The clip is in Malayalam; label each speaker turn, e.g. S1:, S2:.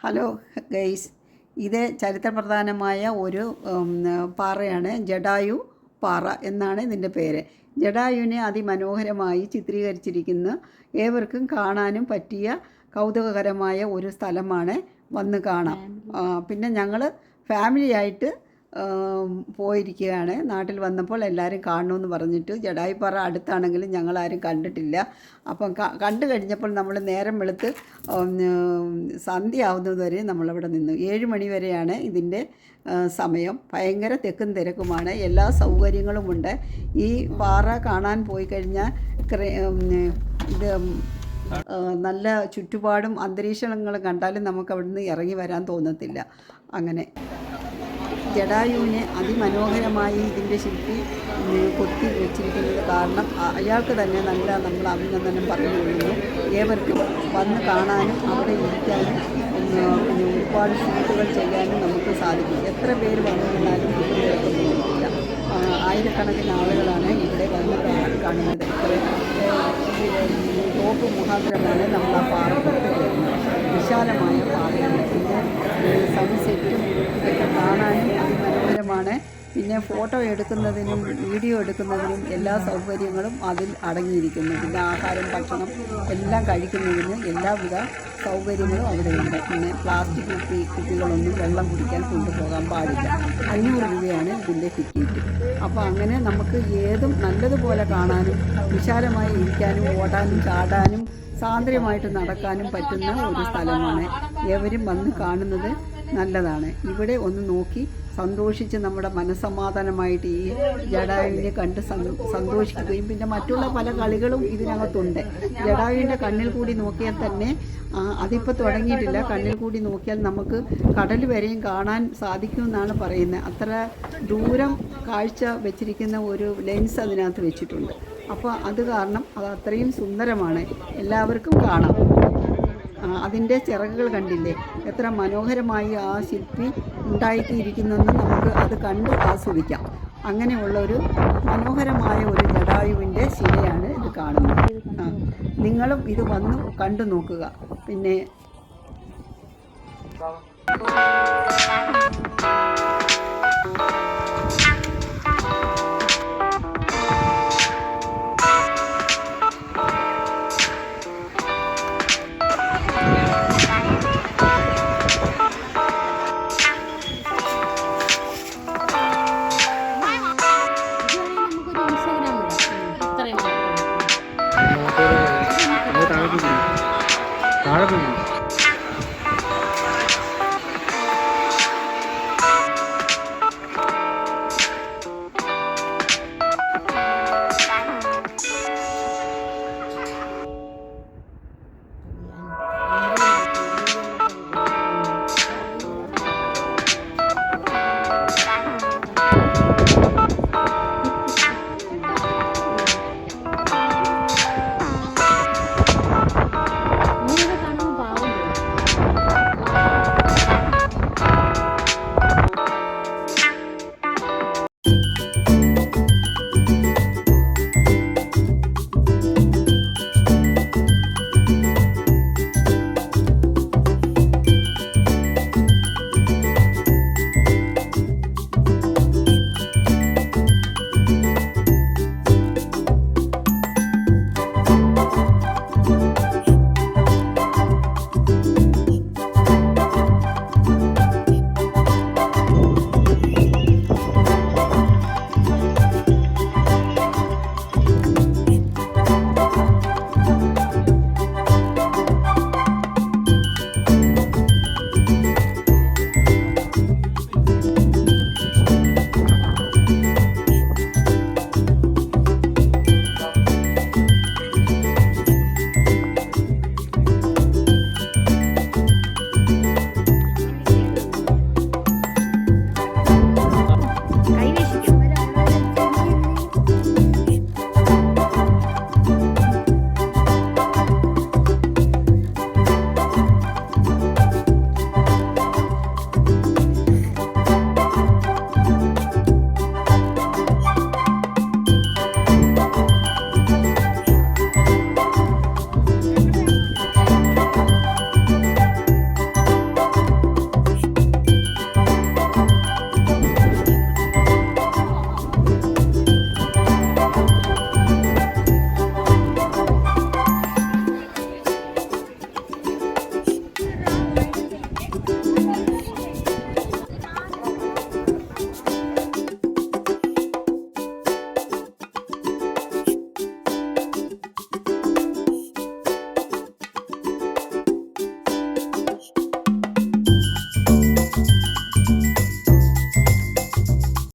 S1: ഹലോ ഗൈസ്, ഇത് ചരിത്രപ്രധാനമായ ഒരു പാറയാണ്. ജടായു പാറ എന്നാണ് ഇതിൻ്റെ പേര്. ജടായുവിനെ അതിമനോഹരമായി ചിത്രീകരിച്ചിരിക്കുന്ന ഏവർക്കും കാണാനും പറ്റിയ കൗതുകകരമായ ഒരു സ്ഥലമാണ്. വന്ന് കാണാം. പിന്നെ ഞങ്ങൾ ഫാമിലിയായിട്ട് പോയിരിക്കുകയാണ്. നാട്ടിൽ വന്നപ്പോൾ എല്ലാവരും കാണണമെന്ന് പറഞ്ഞിട്ട്. ജടായുപ്പാറ അടുത്താണെങ്കിലും ഞങ്ങളാരും കണ്ടിട്ടില്ല. അപ്പം കണ്ടു കഴിഞ്ഞപ്പോൾ നമ്മൾ നേരം വെളുത്ത് സന്ധ്യ ആവുന്നത് വരെ നമ്മളവിടെ നിന്നു. 7 മണി വരെയാണ് ഇതിൻ്റെ സമയം. ഭയങ്കര തിക്കും തിരക്കുമാണ്. എല്ലാ സൗകര്യങ്ങളുമുണ്ട്. ഈ പാറ കാണാൻ പോയി കഴിഞ്ഞാൽ ഇത് നല്ല ചുറ്റുപാടും അന്തരീക്ഷങ്ങളും കണ്ടാലും നമുക്ക് അവിടുന്ന് ഇറങ്ങി വരാൻ തോന്നത്തില്ല. അങ്ങനെ ജടായുവിനെ അതിമനോഹരമായി ഇതിൻ്റെ ശില്പി കൊത്തി വെച്ചിരിക്കുന്നത് കാരണം അയാൾക്ക് തന്നെ നമ്മൾ അഭിനന്ദനം പറഞ്ഞു കൊള്ളുന്നു. ഏവർക്കും വന്ന് കാണാനും അവിടെ ഇരിക്കാനും ഒരുപാട് ഷൂട്ടുകൾ ചെയ്യാനും നമുക്ക് സാധിക്കും. എത്ര പേര് വന്നു നിന്നാലും കിട്ടുന്നില്ല. ആയിരക്കണക്കിന് ആളുകളാണ് ഇവിടെ വന്ന് കാണുന്നത്. ടോപ്പ് മുഖാന്തരമാണ് നമ്മൾ ആ പാറ വിശാലമായ പാറയാണ്. പിന്നെ സൺസെറ്റും ഇതൊക്കെ കാണാനും അതിമനോഹരമാണ്. പിന്നെ ഫോട്ടോ എടുക്കുന്നതിനും വീഡിയോ എടുക്കുന്നതിനും എല്ലാ സൗകര്യങ്ങളും അതിൽ അടങ്ങിയിരിക്കുന്നു. പിന്നെ ആഹാരം, ഭക്ഷണം എല്ലാം കഴിക്കുന്നതിന് എല്ലാവിധ സൗകര്യങ്ങളും അവിടെയുണ്ട്. പിന്നെ പ്ലാസ്റ്റിക് കുപ്പികളൊന്നും വെള്ളം കുടിക്കാൻ കൊണ്ടുപോകാൻ പാടില്ല. 500 രൂപയാണ് ഇതിൻ്റെ ടിക്കറ്റ്. അപ്പോൾ അങ്ങനെ നമുക്ക് ഏതും നല്ലതുപോലെ കാണാനും വിശാലമായി ഇരിക്കാനും ഓടാനും ചാടാനും സ്വാതന്ത്ര്യമായിട്ട് നടക്കാനും പറ്റുന്ന ഒരു സ്ഥലമാണ്. ഏവരും വന്ന് കാണുന്നത് നല്ലതാണ്. ഇവിടെ ഒന്ന് നോക്കി സന്തോഷിച്ച് നമ്മുടെ മനസ്സമാധാനമായിട്ട് ഈ ജടായുവിനെ കണ്ട് സന്തോഷിക്കുകയും പിന്നെ മറ്റുള്ള പല കളികളും ഇതിനകത്തുണ്ട്. ജടായുവിൻ്റെ കണ്ണിൽ കൂടി നോക്കിയാൽ തന്നെ അതിപ്പോൾ തുടങ്ങിയിട്ടില്ല. കണ്ണിൽ കൂടി നോക്കിയാൽ നമുക്ക് കടൽ വരെയും കാണാൻ സാധിക്കുമെന്നാണ് പറയുന്നത്. അത്ര ദൂരം കാഴ്ച വെച്ചിരിക്കുന്ന ഒരു ലെൻസ് അതിനകത്ത് വെച്ചിട്ടുണ്ട്. അപ്പോൾ അത് കാരണം അത് അത്രയും സുന്ദരമാണ്. എല്ലാവർക്കും കാണാം. അതിൻ്റെ ചിറകുകൾ കണ്ടില്ലേ, എത്ര മനോഹരമായി ആ ശില്പി ഉണ്ടാക്കിയിരിക്കുന്നെന്ന് നമുക്ക് അത് കണ്ട് ആസ്വദിക്കാം. അങ്ങനെയുള്ളൊരു മനോഹരമായ ഒരു ജടായുവിൻ്റെ ശിലയാണ് ഇത് കാണുന്നത്. നിങ്ങളും ഇത് വന്ന് കണ്ടു നോക്കുക. പിന്നെ